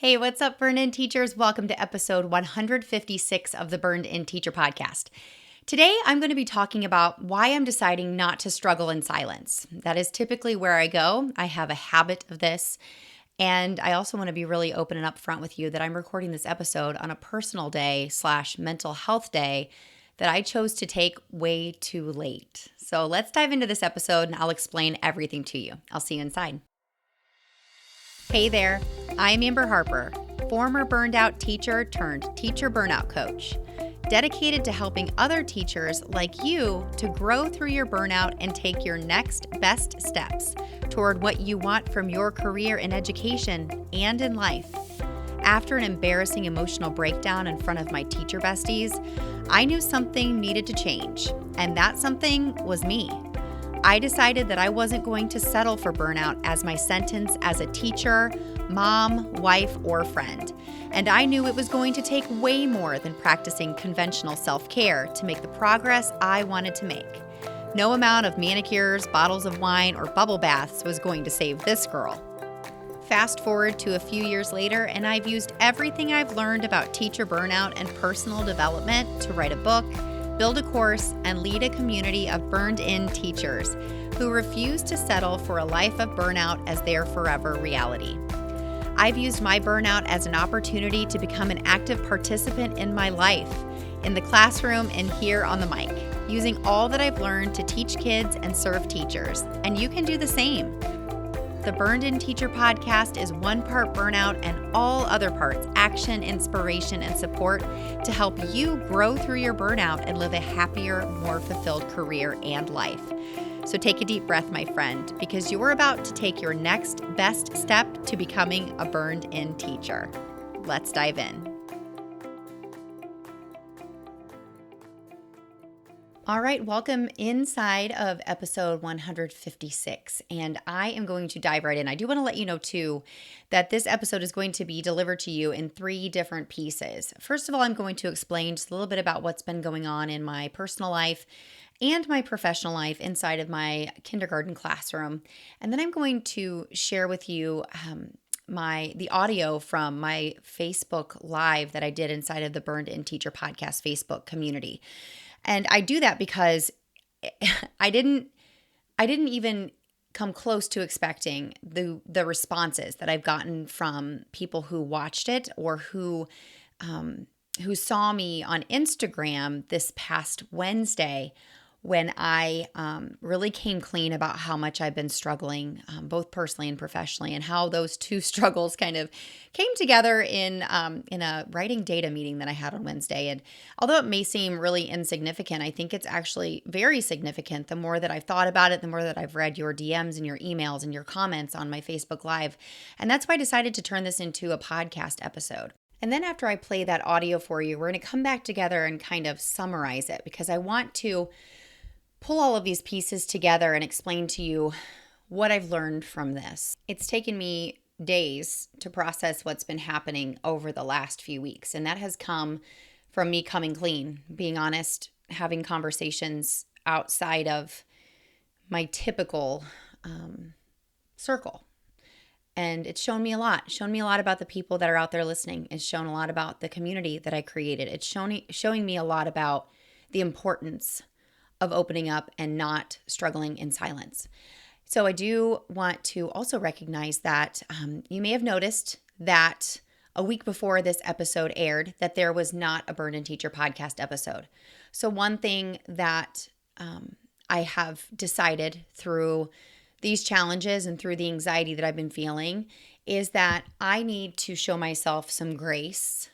Hey, what's up, Burned In Teachers? Welcome to episode 156 of the Burned In Teacher podcast. Today, I'm going to be talking about why I'm deciding not to struggle in silence. That is typically where I go. I have a habit of this. And I also want to be really open and upfront with you that I'm recording this episode on a personal day / mental health day that I chose to take way too late. So let's dive into this episode and I'll explain everything to you. I'll see you inside. Hey there, I'm Amber Harper, former burned out teacher turned teacher burnout coach, dedicated to helping other teachers like you to grow through your burnout and take your next best steps toward what you want from your career in education and in life. After an embarrassing emotional breakdown in front of my teacher besties, I knew something needed to change, and that something was me. I decided that I wasn't going to settle for burnout as my sentence as a teacher, mom, wife, or friend. And I knew it was going to take way more than practicing conventional self-care to make the progress I wanted to make. No amount of manicures, bottles of wine, or bubble baths was going to save this girl. Fast forward to a few years later, and I've used everything I've learned about teacher burnout and personal development to write a book, build a course, and lead a community of burned-in teachers who refuse to settle for a life of burnout as their forever reality. I've used my burnout as an opportunity to become an active participant in my life, in the classroom and here on the mic, using all that I've learned to teach kids and serve teachers, and you can do the same. The Burned In Teacher podcast is one part burnout and all other parts action, inspiration, and support to help you grow through your burnout and live a happier, more fulfilled career and life. So take a deep breath, my friend, because you're about to take your next best step to becoming a burned in teacher. Let's dive in. All right, welcome inside of episode 156, and I am going to dive right in. I do want to let you know, too, that this episode is going to be delivered to you in 3 different pieces. First of all, I'm going to explain just a little bit about what's been going on in my personal life and my professional life inside of my kindergarten classroom, and then I'm going to share with you the audio from my Facebook Live that I did inside of the Burned In Teacher podcast Facebook community. And I do that because I didn't even come close to expecting the responses that I've gotten from people who watched it or who saw me on Instagram this past Wednesday when I really came clean about how much I've been struggling, both personally and professionally, and how those two struggles kind of came together in a writing data meeting that I had on Wednesday. And although it may seem really insignificant, I think it's actually very significant. The more that I've thought about it, the more that I've read your DMs and your emails and your comments on my Facebook Live. And that's why I decided to turn this into a podcast episode. And then after I play that audio for you, we're going to come back together and kind of summarize it, because I want to pull all of these pieces together and explain to you what I've learned from this. It's taken me days to process what's been happening over the last few weeks, and that has come from me coming clean, being honest, having conversations outside of my typical circle. And it's shown me a lot. It's shown me a lot about the people that are out there listening. It's shown a lot about the community that I created. It's showing me a lot about the importance of opening up and not struggling in silence. So I do want to also recognize that you may have noticed that a week before this episode aired, that there was not a Burned In Teacher podcast episode. So one thing that I have decided through these challenges and through the anxiety that I've been feeling is that I need to show myself some grace.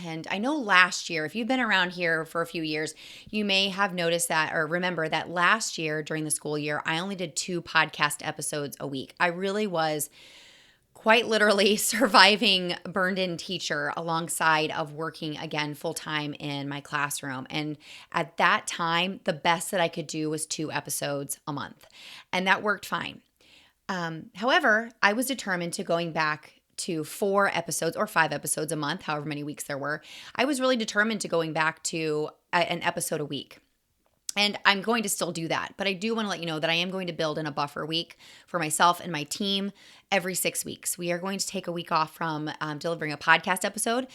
And I know last year, if you've been around here for a few years, you may have noticed that or remember that last year during the school year, I only did 2 podcast episodes a week. I really was quite literally surviving burned in teacher alongside of working again full-time in my classroom. And at that time, the best that I could do was 2 episodes a month. And that worked fine. However, I was determined to going back to 4 episodes or 5 episodes a month, however many weeks there were. I was really determined to going back to an episode a week. And I'm going to still do that. But I do want to let you know that I am going to build in a buffer week for myself and my team every 6 weeks. We are going to take a week off from delivering a podcast episode.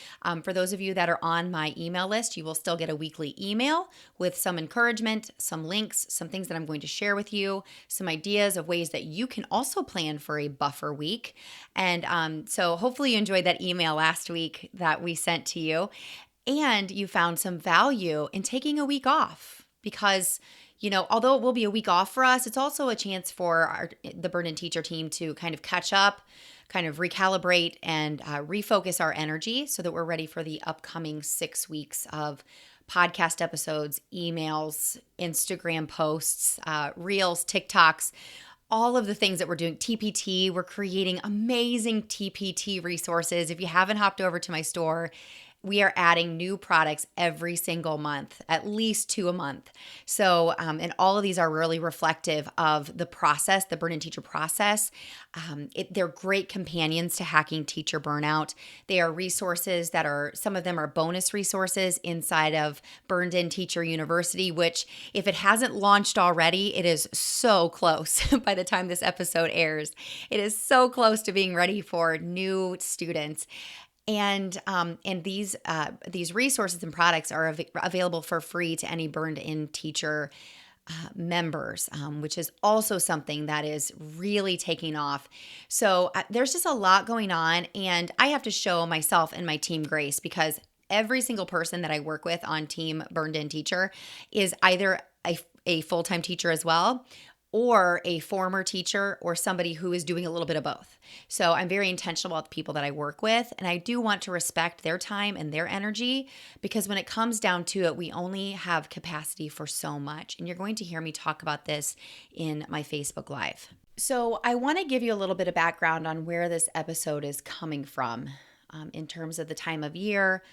For those of you that are on my email list, you will still get a weekly email with some encouragement, some links, some things that I'm going to share with you, some ideas of ways that you can also plan for a buffer week. And so hopefully you enjoyed that email last week that we sent to you, and you found some value in taking a week off. Because, although it will be a week off for us, it's also a chance for the Burn In Teacher team to kind of catch up, kind of recalibrate, and refocus our energy so that we're ready for the upcoming 6 weeks of podcast episodes, emails, Instagram posts, Reels, TikToks, all of the things that we're doing. TPT, we're creating amazing TPT resources. If you haven't hopped over to my store, we are adding new products every single month, at least 2 a month. So, and all of these are really reflective of the process, the Burn In Teacher process. They're great companions to hacking teacher burnout. They are resources that some of them are bonus resources inside of Burned In Teacher University, which, if it hasn't launched already, it is so close by the time this episode airs. It is so close to being ready for new students. And these resources and products are available for free to any Burned In Teacher members, which is also something that is really taking off. So there's just a lot going on, and I have to show myself and my team grace, because every single person that I work with on Team Burned In Teacher is either a full-time teacher as well, or a former teacher, or somebody who is doing a little bit of both. So I'm very intentional about the people that I work with, and I do want to respect their time and their energy, because when it comes down to it, we only have capacity for so much. And you're going to hear me talk about this in my Facebook Live. So I want to give you a little bit of background on where this episode is coming from, in terms of the time of year,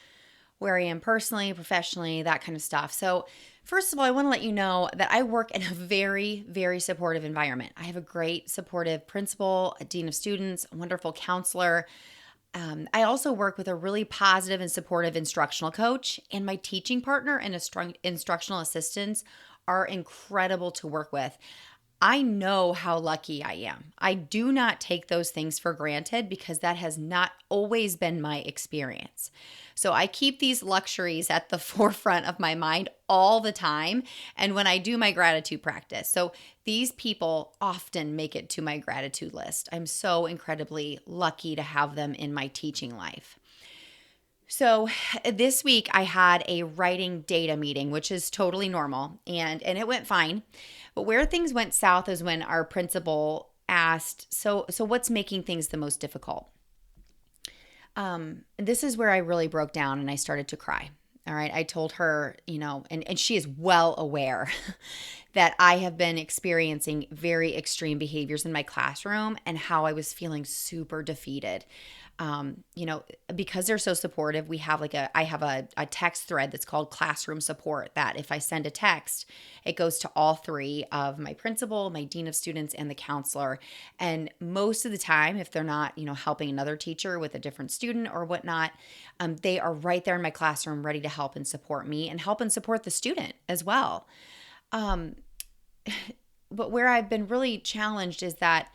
where I am personally, professionally, that kind of stuff. So first of all, I want to let you know that I work in a very, very supportive environment. I have a great supportive principal, a dean of students, a wonderful counselor. I also work with a really positive and supportive instructional coach, and my teaching partner and instructional assistants are incredible to work with. I know how lucky I am. I do not take those things for granted, because that has not always been my experience. So I keep these luxuries at the forefront of my mind all the time, and when I do my gratitude practice. So these people often make it to my gratitude list. I'm so incredibly lucky to have them in my teaching life. So this week I had a writing data meeting, which is totally normal, and it went fine. But where things went south is when our principal asked, so what's making things the most difficult? This is where I really broke down and I started to cry. All right. I told her, and she is well aware that I have been experiencing very extreme behaviors in my classroom, and how I was feeling super defeated. Because they're so supportive, I have a text thread that's called classroom support, that if I send a text, it goes to all three of my principal, my dean of students, and the counselor. And most of the time, if they're not, helping another teacher with a different student or whatnot, they are right there in my classroom ready to help and support me and help and support the student as well. But where I've been really challenged is that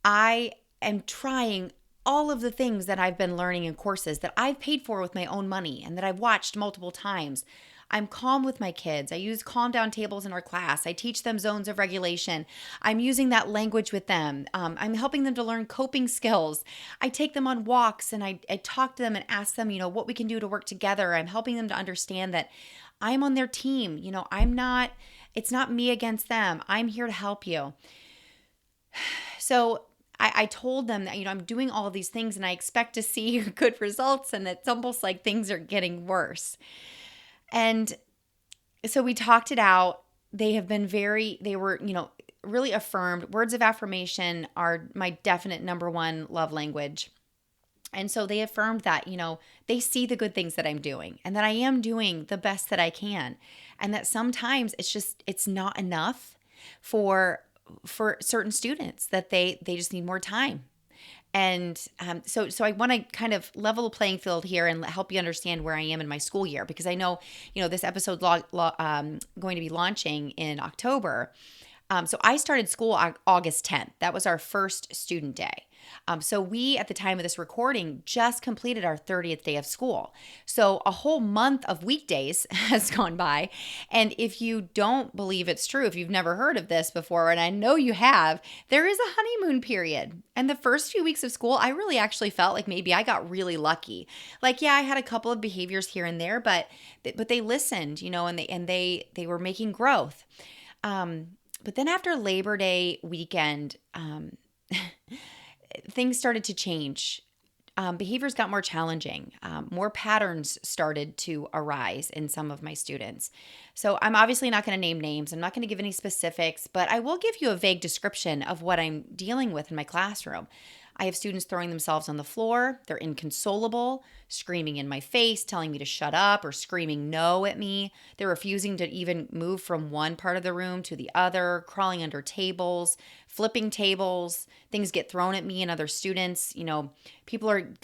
I am trying all of the things that I've been learning in courses that I've paid for with my own money and that I've watched multiple times. I'm calm with my kids. I use calm down tables in our class. I teach them zones of regulation. I'm using that language with them. I'm helping them to learn coping skills. I take them on walks, and I talk to them and ask them, what we can do to work together. I'm helping them to understand that I'm on their team. It's not me against them. I'm here to help you. So I told them that, I'm doing all of these things and I expect to see good results, and it's almost like things are getting worse. And so we talked it out. They were, really affirmed. Words of affirmation are my definite number one love language. And so they affirmed that, they see the good things that I'm doing, and that I am doing the best that I can. And that sometimes it's not enough for certain students, that they just need more time. And so I want to kind of level the playing field here and help you understand where I am in my school year, because I know, this episode going to be launching in October. So I started school August 10th. That was our first student day. So we, at the time of this recording, just completed our 30th day of school. So a whole month of weekdays has gone by. And if you don't believe it's true, if you've never heard of this before, and I know you have, there is a honeymoon period. And the first few weeks of school, I really actually felt like maybe I got really lucky. Like, yeah, I had a couple of behaviors here and there, but they listened, and they were making growth. But then after Labor Day weekend, things started to change. Behaviors got more challenging. More patterns started to arise in some of my students. So I'm obviously not going to name names. I'm not going to give any specifics, but I will give you a vague description of what I'm dealing with in my classroom. I have students throwing themselves on the floor. They're inconsolable, screaming in my face, telling me to shut up, or screaming no at me. They're refusing to even move from one part of the room to the other, crawling under tables, flipping tables. Things get thrown at me and other students. The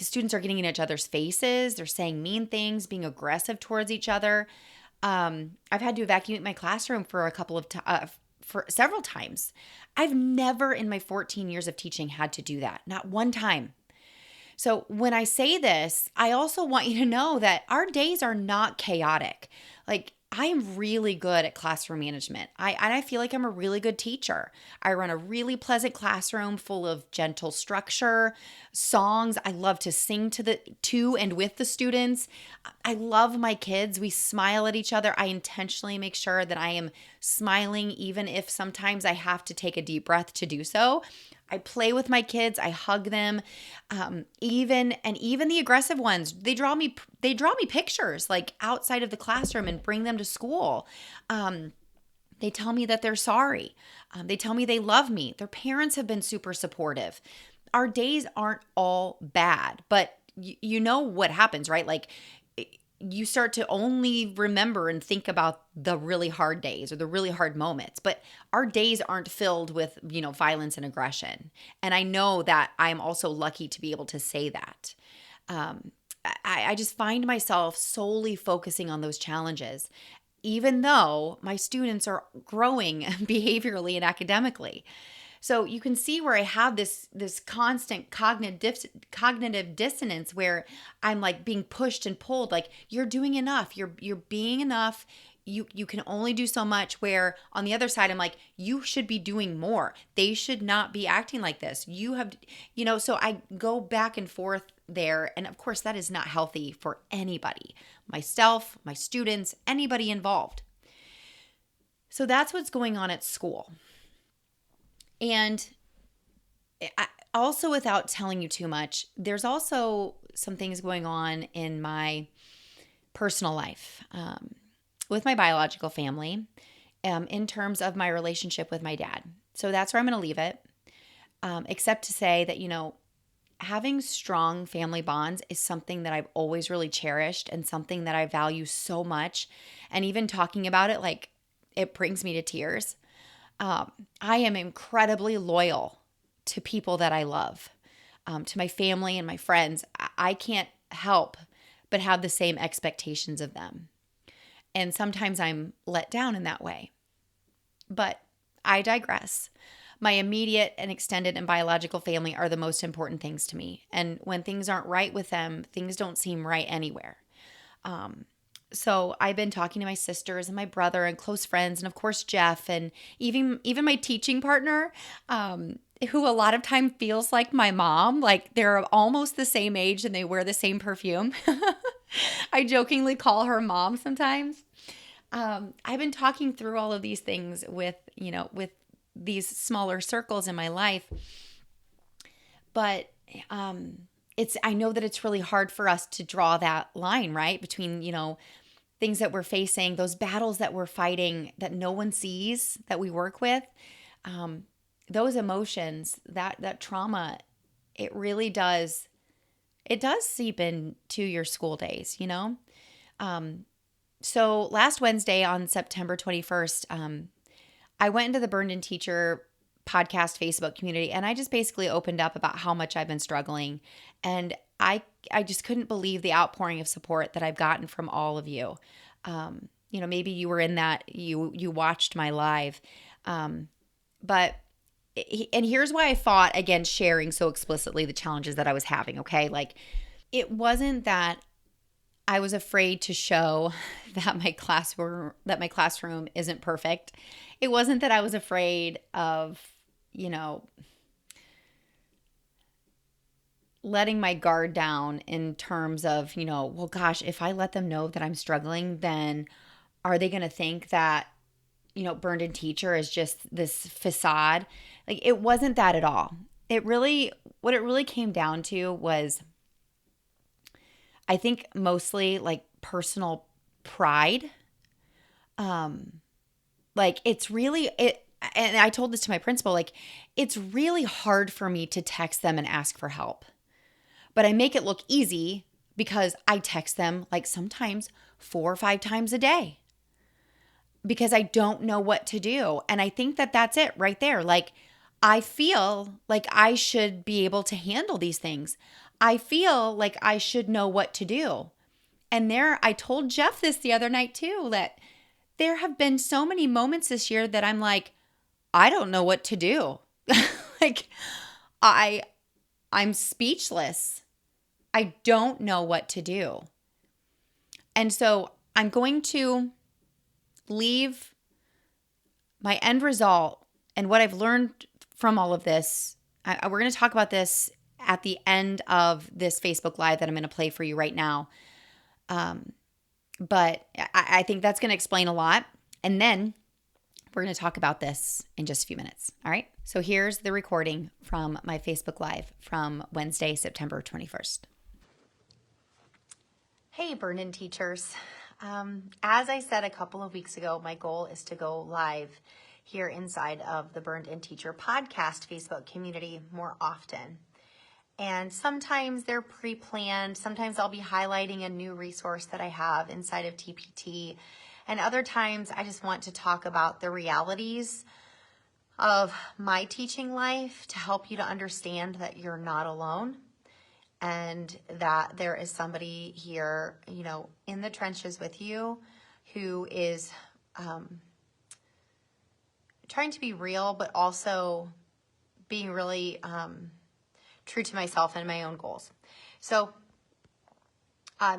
students are getting in each other's faces. They're saying mean things, being aggressive towards each other. I've had to evacuate my classroom for for several times. I've never in my 14 years of teaching had to do that, not one time. So when I say this, I also want you to know that our days are not chaotic. Like, I am really good at classroom management. I feel like I'm a really good teacher. I run a really pleasant classroom full of gentle structure, songs. I love to sing to and with the students. I love my kids. We smile at each other. I intentionally make sure that I am smiling, even if sometimes I have to take a deep breath to do so. I play with my kids. I hug them. Even the aggressive ones, they draw me pictures like outside of the classroom and bring them to school. They tell me that they're sorry. They tell me they love me. Their parents have been super supportive. Our days aren't all bad, but you know what happens, right? Like, you start to only remember and think about the really hard days or the really hard moments. But our days aren't filled with, violence and aggression. And I know that I'm also lucky to be able to say that. I just find myself solely focusing on those challenges, even though my students are growing behaviorally and academically. So you can see where I have this constant cognitive dissonance where I'm like being pushed and pulled, like, you're doing enough, you're being enough. You can only do so much, where on the other side, I'm like, you should be doing more. They should not be acting like this. You have, so I go back and forth there. And of course, that is not healthy for anybody, myself, my students, anybody involved. So that's what's going on at school. And also, without telling you too much, there's also some things going on in my personal life with my biological family in terms of my relationship with my dad. So that's where I'm going to leave it, except to say that, having strong family bonds is something that I've always really cherished and something that I value so much. And even talking about it, like, it brings me to tears. I am incredibly loyal to people that I love, to my family and my friends. I can't help but have the same expectations of them. And sometimes I'm let down in that way. But I digress. My immediate and extended and biological family are the most important things to me. And when things aren't right with them, things don't seem right anywhere. So I've been talking to my sisters and my brother and close friends, and of course Jeff, and even my teaching partner, who a lot of time feels like my mom. Like, they're almost the same age and they wear the same perfume. I jokingly call her mom sometimes. I've been talking through all of these things with these smaller circles in my life, but I know that it's really hard for us to draw that line, right, between, things that we're facing, those battles that we're fighting that no one sees, that we work with, those emotions, that trauma, it really does, it does seep into your school days, So last Wednesday on September 21st, I went into the Burned-In Teacher podcast Facebook community, and I just basically opened up about how much I've been struggling. And I just couldn't believe the outpouring of support that I've gotten from all of you. Maybe you were in that, you watched my live. But and here's why I fought against sharing so explicitly the challenges that I was having, okay? Like, it wasn't that I was afraid to show that my classroom isn't perfect. It wasn't that I was afraid of, letting my guard down in terms of, well, gosh, if I let them know that I'm struggling, then are they going to think that, burned in teacher is just this facade? Like, it wasn't that at all. What it really came down to was, I think, mostly like personal pride. Like, and I told this to my principal, like, it's really hard for me to text them and ask for help. But I make it look easy because I text them like sometimes 4 or 5 times a day because I don't know what to do. And I think that that's it right there. Like, I feel like I should be able to handle these things. I feel like I should know what to do. And I told Jeff this the other night too, that there have been so many moments this year that I'm like, I don't know what to do. Like, I'm speechless. I don't know what to do. And so I'm going to leave my end result and what I've learned from all of this. We're going to talk about this at the end of this Facebook Live that I'm going to play for you right now. But I think that's going to explain a lot. And then we're going to talk about this in just a few minutes. All right. So here's the recording from my Facebook Live from Wednesday, September 21st. Hey, Burn-In teachers. As I said a couple of weeks ago, my goal is to go live here inside of the Burned In Teacher podcast Facebook community more often. And sometimes they're pre-planned. Sometimes I'll be highlighting a new resource that I have inside of TPT. And other times I just want to talk about the realities of my teaching life to help you to understand that you're not alone and that there is somebody here, in the trenches with you who is trying to be real, but also being really true to myself and my own goals. So I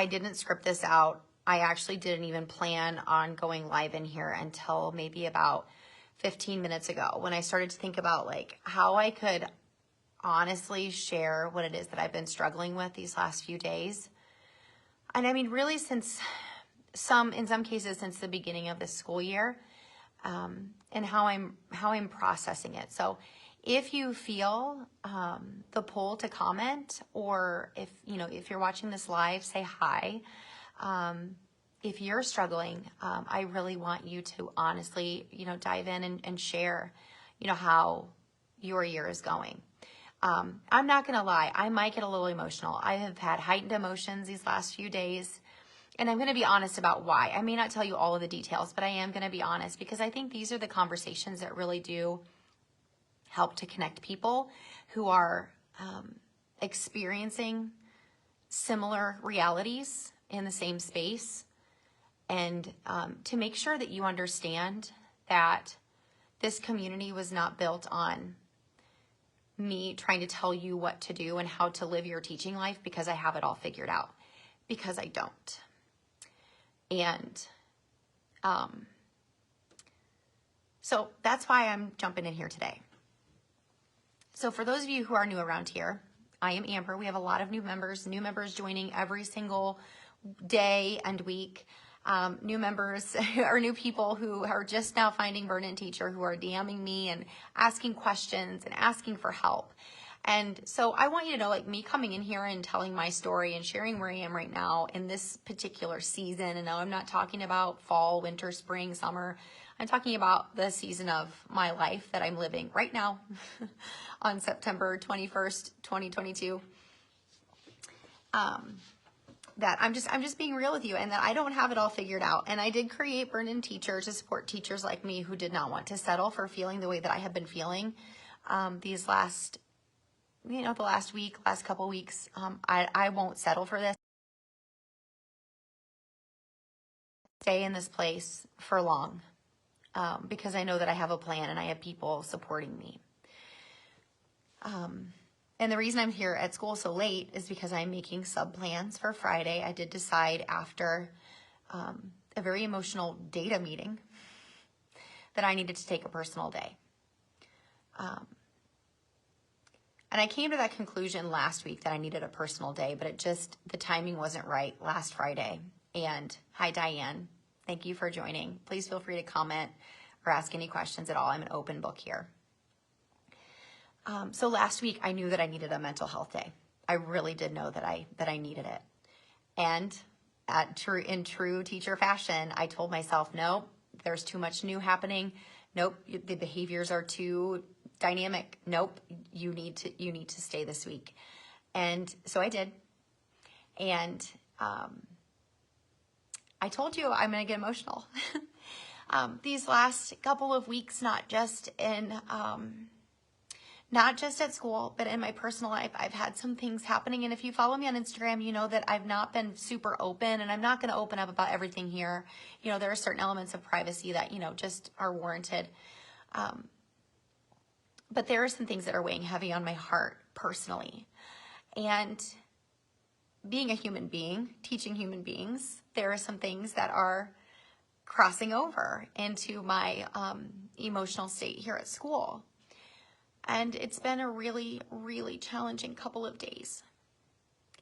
didn't script this out. I actually didn't even plan on going live in here until maybe about 15 minutes ago when I started to think about like how I could honestly share what it is that I've been struggling with these last few days. And I mean, really in some cases since the beginning of this school year, and how I'm processing it. So if you feel the pull to comment, or if you're watching this live, say hi. If you're struggling, I really want you to honestly, dive in and share, how your year is going. I'm not going to lie. I might get a little emotional. I have had heightened emotions these last few days, and I'm going to be honest about why. I may not tell you all of the details, but I am going to be honest because I think these are the conversations that really do help to connect people who are experiencing similar realities in the same space, and to make sure that you understand that this community was not built on me trying to tell you what to do and how to live your teaching life because I have it all figured out, because I don't. And so that's why I'm jumping in here today. So for those of you who are new around here, I am Amber. We have a lot of new members joining every single day and week. New members or new people who are just now finding Burn-In Teacher, who are DMing me and asking questions and asking for help. And so I want you to know, like, me coming in here and telling my story and sharing where I am right now in this particular season. And no, I'm not talking about fall, winter, spring, summer. I'm talking about the season of my life that I'm living right now on September 21st, 2022. that I'm just being real with you, and that I don't have it all figured out. And I did create Burn In Teacher to support teachers like me who did not want to settle for feeling the way that I have been feeling these last, the last couple weeks. I won't settle for this. Stay in this place for long because I know that I have a plan and I have people supporting me. And the reason I'm here at school so late is because I'm making sub plans for Friday. I did decide after a very emotional data meeting that I needed to take a personal day. And I came to that conclusion last week that I needed a personal day, but the timing wasn't right last Friday. And hi, Diane. Thank you for joining. Please feel free to comment or ask any questions at all. I'm an open book here. So last week I knew that I needed a mental health day. I really did know that I needed it. And in true teacher fashion, I told myself, no, there's too much new happening. Nope, the behaviors are too dynamic. Nope, you need to stay this week. And so I did. And I told you I'm going to get emotional. These last couple of weeks, not just at school, but in my personal life, I've had some things happening. And if you follow me on Instagram, you know that I've not been super open, and I'm not going to open up about everything here. There are certain elements of privacy that, just are warranted. But there are some things that are weighing heavy on my heart personally. And being a human being, teaching human beings, there are some things that are crossing over into my emotional state here at school. And it's been a really, really challenging couple of days.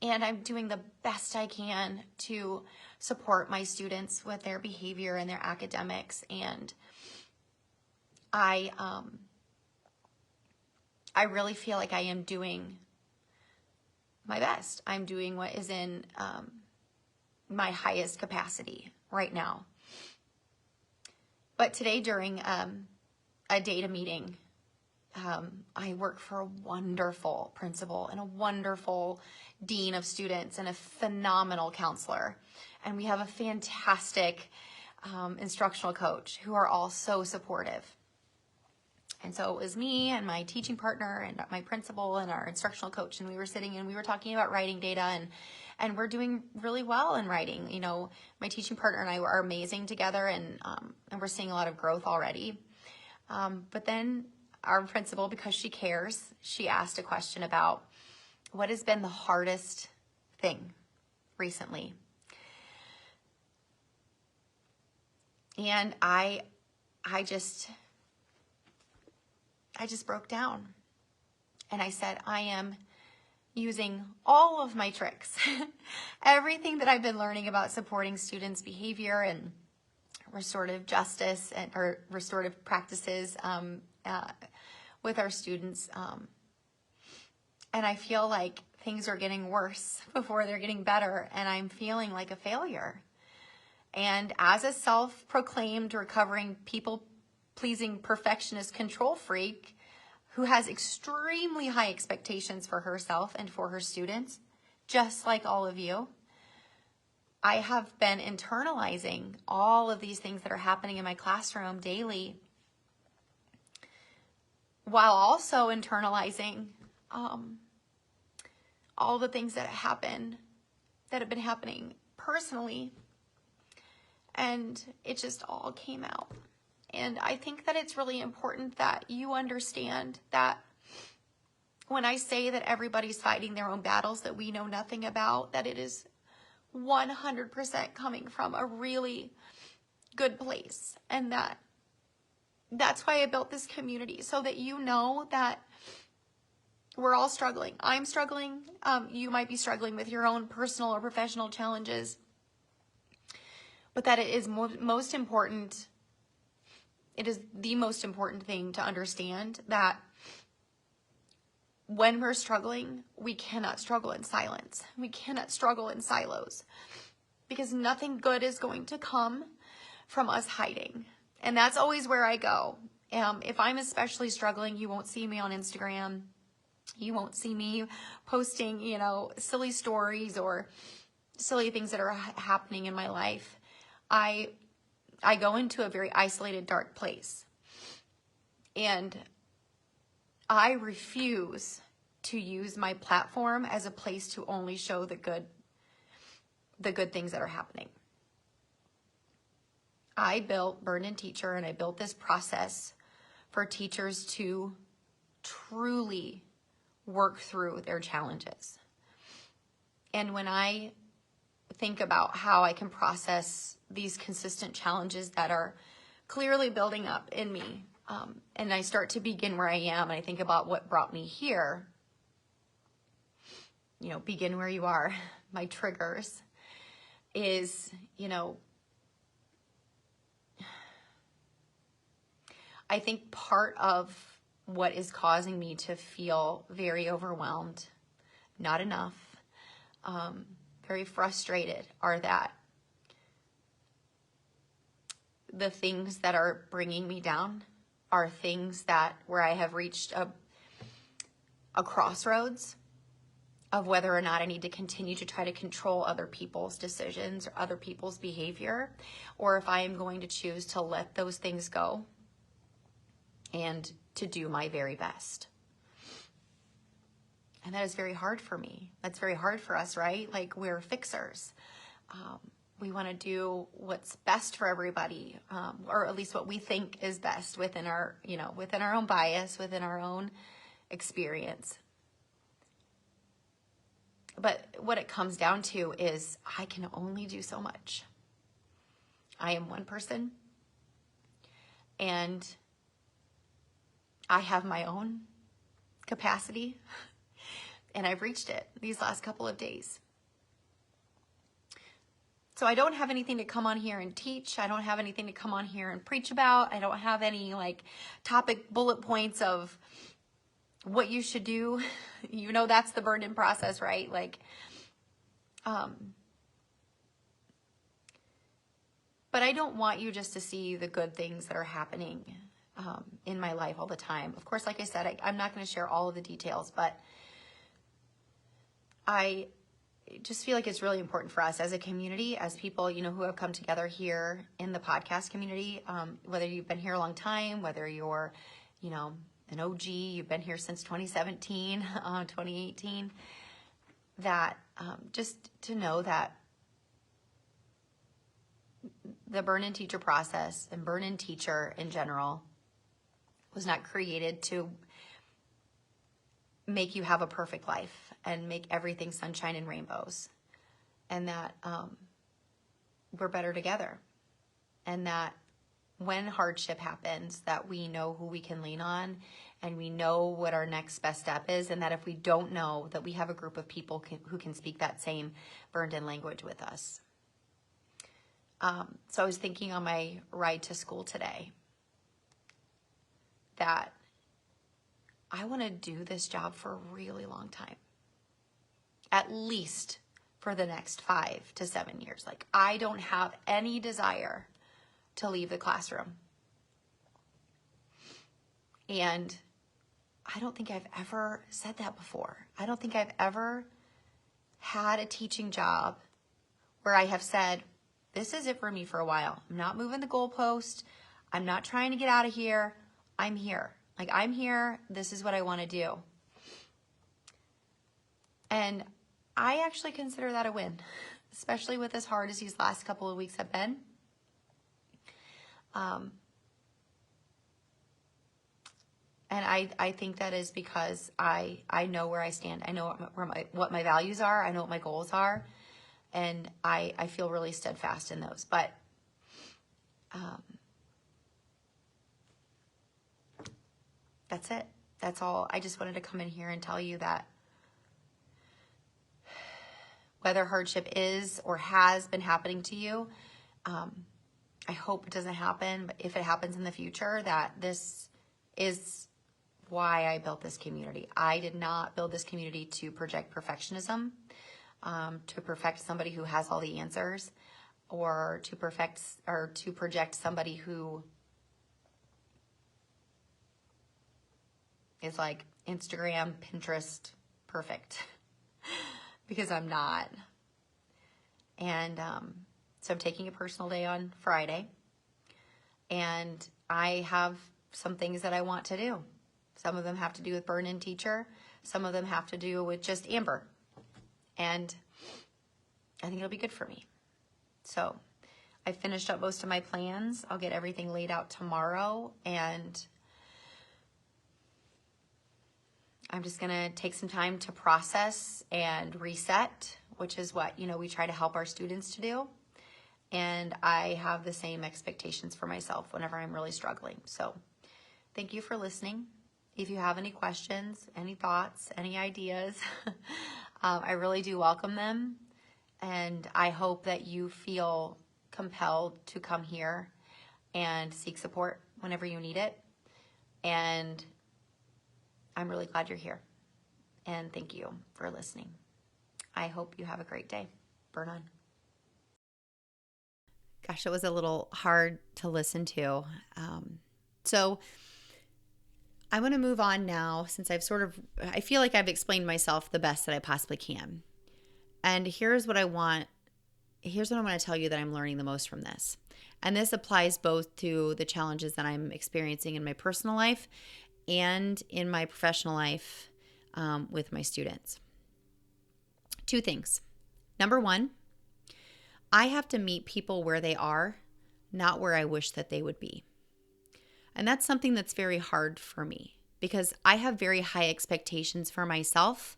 And I'm doing the best I can to support my students with their behavior and their academics. And I really feel like I am doing my best. I'm doing what is in my highest capacity right now. But today during a data meeting, I work for a wonderful principal and a wonderful dean of students and a phenomenal counselor. And we have a fantastic instructional coach who are all so supportive. And so it was me and my teaching partner and my principal and our instructional coach, and we were sitting and we were talking about writing data, and we're doing really well in writing. My teaching partner and I are amazing together, and we're seeing a lot of growth already. But then our principal, because she cares, she asked a question about what has been the hardest thing recently. And I just broke down, and I said, I am using all of my tricks, everything that I've been learning about supporting students' behavior and restorative justice or restorative practices with our students. And I feel like things are getting worse before they're getting better, and I'm feeling like a failure. And as a self-proclaimed recovering people-pleasing perfectionist control freak who has extremely high expectations for herself and for her students, just like all of you, I have been internalizing all of these things that are happening in my classroom daily, while also internalizing all the things that have been happening personally. And it just all came out. And I think that it's really important that you understand that when I say that everybody's fighting their own battles that we know nothing about, that it is 100% coming from a really good place. And that's why I built this community, so that you know that we're all struggling. I'm struggling. You might be struggling with your own personal or professional challenges. But that it is most important, it is the most important thing to understand that when we're struggling, we cannot struggle in silence. We cannot struggle in silos, because nothing good is going to come from us hiding. And that's always where I go. If I'm especially struggling, you won't see me on Instagram. You won't see me posting, silly stories or silly things that are happening in my life, I go into a very isolated, dark place. And I refuse to use my platform as a place to only show the good things that are happening. I built Burn Teacher, and I built this process for teachers to truly work through their challenges. And when I think about how I can process these consistent challenges that are clearly building up in me, and I start to begin where I am, and I think about what brought me here, begin where you are. My triggers is, I think part of what is causing me to feel very overwhelmed, not enough, very frustrated, are that the things that are bringing me down are things that where I have reached a crossroads of whether or not I need to continue to try to control other people's decisions or other people's behavior, or if I am going to choose to let those things go and to do my very best. And that is very hard for me. That's very hard for us, right? Like, we're fixers. We want to do what's best for everybody, or at least what we think is best within our, within our own bias, within our own experience. But what it comes down to is I can only do so much. I am one person, and I have my own capacity, and I've reached it these last couple of days. So I don't have anything to come on here and teach. I don't have anything to come on here and preach about. I don't have any topic bullet points of what you should do. That's the burn-in process, right? But I don't want you just to see the good things that are happening in my life all the time. Of course, like I said, I'm not going to share all of the details, but I just feel like it's really important for us as a community, as people, who have come together here in the podcast community, whether you've been here a long time, whether you're, an OG, you've been here since 2017, 2018, that just to know that the Burn-In Teacher process and Burn-In Teacher in general was not created to make you have a perfect life and make everything sunshine and rainbows, and that we're better together, and that when hardship happens, that we know who we can lean on, and we know what our next best step is, and that if we don't know, that we have a group of people who can speak that same burned-in language with us. So I was thinking on my ride to school today that I want to do this job for a really long time, at least for the next 5 to 7 years. I don't have any desire to leave the classroom. And I don't think I've ever said that before. I don't think I've ever had a teaching job where I have said, this is it for me for a while. I'm not moving the goalpost. I'm not trying to get out of here. I'm here. I'm here. This is what I want to do. And I actually consider that a win, especially with as hard as these last couple of weeks have been. And I think that is because I know where I stand. I know what my values are. I know what my goals are. And I feel really steadfast in those. But that's it. That's all. I just wanted to come in here and tell you that whether hardship is or has been happening to you, I hope it doesn't happen. But if it happens in the future, that this is why I built this community. I did not build this community to project perfectionism, to perfect somebody who has all the answers, or to project somebody who is like Instagram, Pinterest perfect, because I'm not. And so I'm taking a personal day on Friday. And I have some things that I want to do. Some of them have to do with burn-in teacher. Some of them have to do with just Amber. And I think it'll be good for me. So I finished up most of my plans. I'll get everything laid out tomorrow. And I'm just going to take some time to process and reset, which is what, we try to help our students to do. And I have the same expectations for myself whenever I'm really struggling. So thank you for listening. If you have any questions, any thoughts, any ideas, I really do welcome them. And I hope that you feel compelled to come here and seek support whenever you need it. And I'm really glad you're here. And thank you for listening. I hope you have a great day. Burn on. Gosh, it was a little hard to listen to. So I'm going to move on now since I feel like I've explained myself the best that I possibly can. And here's what I want to tell you that I'm learning the most from this. And this applies both to the challenges that I'm experiencing in my personal life and in my professional life with my students. 2 things. Number 1, I have to meet people where they are, not where I wish that they would be. And that's something that's very hard for me because I have very high expectations for myself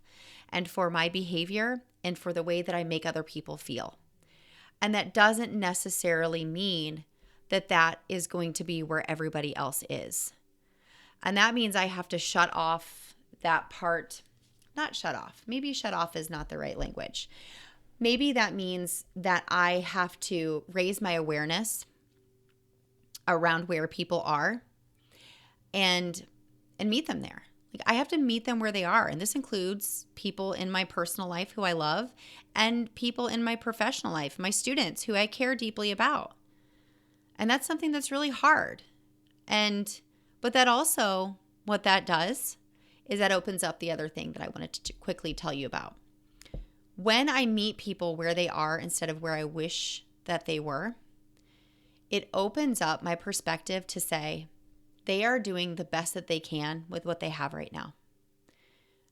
and for my behavior and for the way that I make other people feel. And that doesn't necessarily mean that that is going to be where everybody else is. And that means I have to shut off that part. Not shut off. Maybe shut off is not the right language. Maybe that means that I have to raise my awareness around where people are and meet them there. Like I have to meet them where they are. And this includes people in my personal life who I love and people in my professional life, my students who I care deeply about. And that's something that's really hard. But that also, what that does is that opens up the other thing that I wanted to quickly tell you about. When I meet people where they are instead of where I wish that they were, it opens up my perspective to say they are doing the best that they can with what they have right now.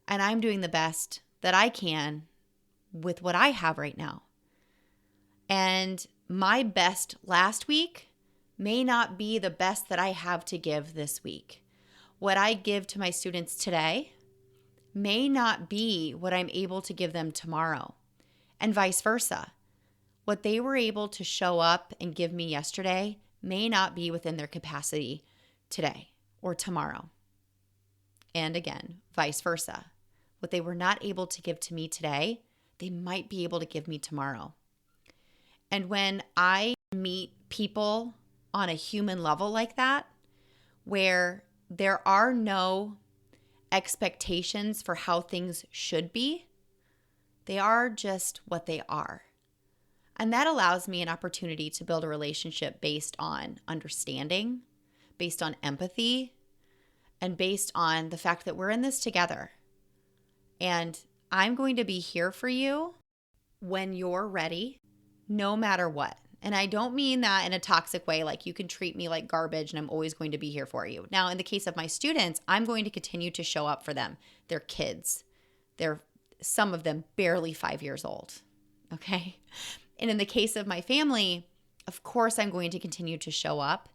And I'm doing the best that I can with what I have right now. And my best last week may not be the best that I have to give this week. What I give to my students today may not be what I'm able to give them tomorrow, and vice versa. What they were able to show up and give me yesterday may not be within their capacity today or tomorrow. And again, vice versa. What they were not able to give to me today, they might be able to give me tomorrow. And when I meet people on a human level like that, where there are no expectations for how things should be, they are just what they are. And that allows me an opportunity to build a relationship based on understanding, based on empathy, and based on the fact that we're in this together. And I'm going to be here for you when you're ready, no matter what. And I don't mean that in a toxic way, like you can treat me like garbage and I'm always going to be here for you. Now, in the case of my students, I'm going to continue to show up for them. They're kids. They're some of them barely 5 years old. Okay. And in the case of my family, of course, I'm going to continue to show up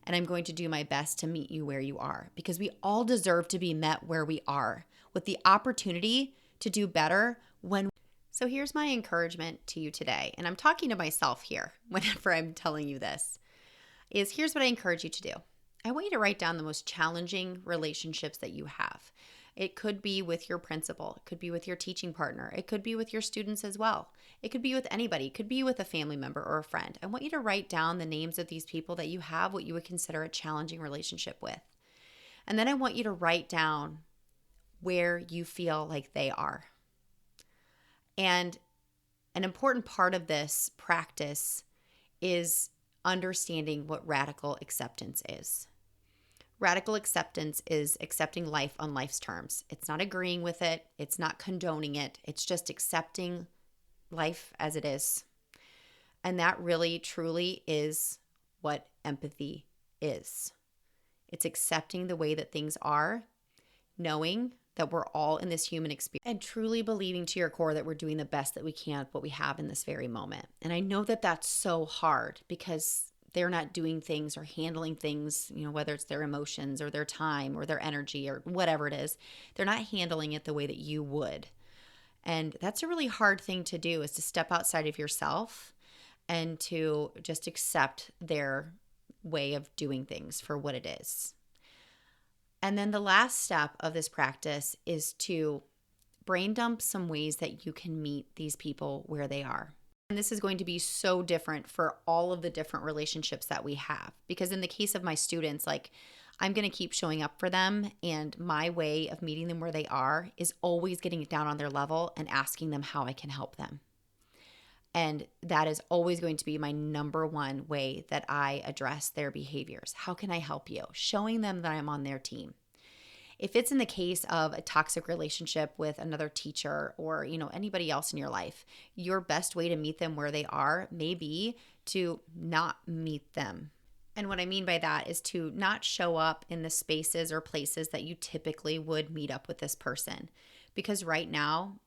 and I'm going to do my best to meet you where you are because we all deserve to be met where we are with the opportunity to do better when. So here's my encouragement to you today. And I'm talking to myself here whenever I'm telling you this, is here's what I encourage you to do. I want you to write down the most challenging relationships that you have. It could be with your principal. It could be with your teaching partner. It could be with your students as well. It could be with anybody. It could be with a family member or a friend. I want you to write down the names of these people that you have what you would consider a challenging relationship with. And then I want you to write down where you feel like they are. And an important part of this practice is understanding what radical acceptance is. Radical acceptance is accepting life on life's terms. It's not agreeing with it. It's not condoning it. It's just accepting life as it is. And that really, truly is what empathy is. It's accepting the way that things are, knowing that we're all in this human experience, and truly believing to your core that we're doing the best that we can with what we have in this very moment. And I know that that's so hard because they're not doing things or handling things, whether it's their emotions or their time or their energy or whatever it is, they're not handling it the way that you would. And that's a really hard thing to do, is to step outside of yourself and to just accept their way of doing things for what it is. And then the last step of this practice is to brain dump some ways that you can meet these people where they are. And this is going to be so different for all of the different relationships that we have. Because in the case of my students, I'm going to keep showing up for them. And my way of meeting them where they are is always getting down on their level and asking them how I can help them. And that is always going to be my number one way that I address their behaviors. How can I help you? Showing them that I'm on their team. If it's in the case of a toxic relationship with another teacher or, anybody else in your life, your best way to meet them where they are may be to not meet them. And what I mean by that is to not show up in the spaces or places that you typically would meet up with this person. Because right now,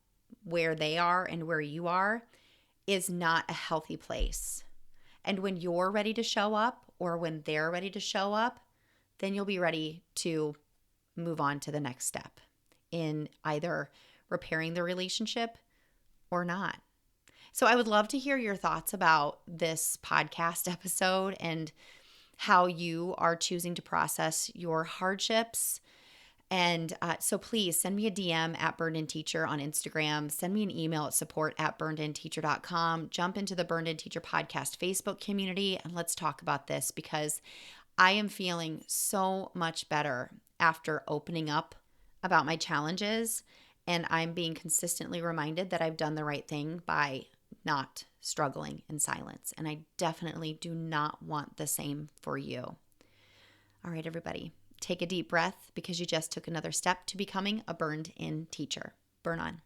where they are and where you are is not a healthy place. And when you're ready to show up, or when they're ready to show up, then you'll be ready to move on to the next step in either repairing the relationship or not. So I would love to hear your thoughts about this podcast episode and how you are choosing to process your hardships. And so please send me a DM at burnedinteacher on Instagram. Send me an email at support@burnedinteacher.com. Jump into the Burned In Teacher Podcast Facebook community and let's talk about this, because I am feeling so much better after opening up about my challenges. And I'm being consistently reminded that I've done the right thing by not struggling in silence. And I definitely do not want the same for you. All right, everybody. Take a deep breath, because you just took another step to becoming a burned-in teacher. Burn on.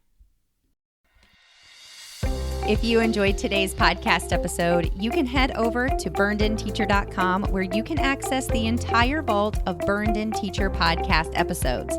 If you enjoyed today's podcast episode, you can head over to burnedinteacher.com, where you can access the entire vault of Burned In Teacher podcast episodes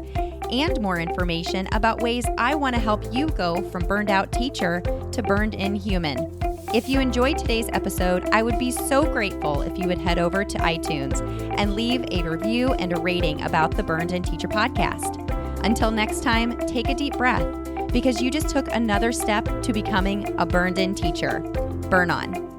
and more information about ways I want to help you go from burned out teacher to burned in human. If you enjoyed today's episode, I would be so grateful if you would head over to iTunes and leave a review and a rating about the Burned In Teacher podcast. Until next time, take a deep breath, because you just took another step to becoming a burned in teacher. Burn on.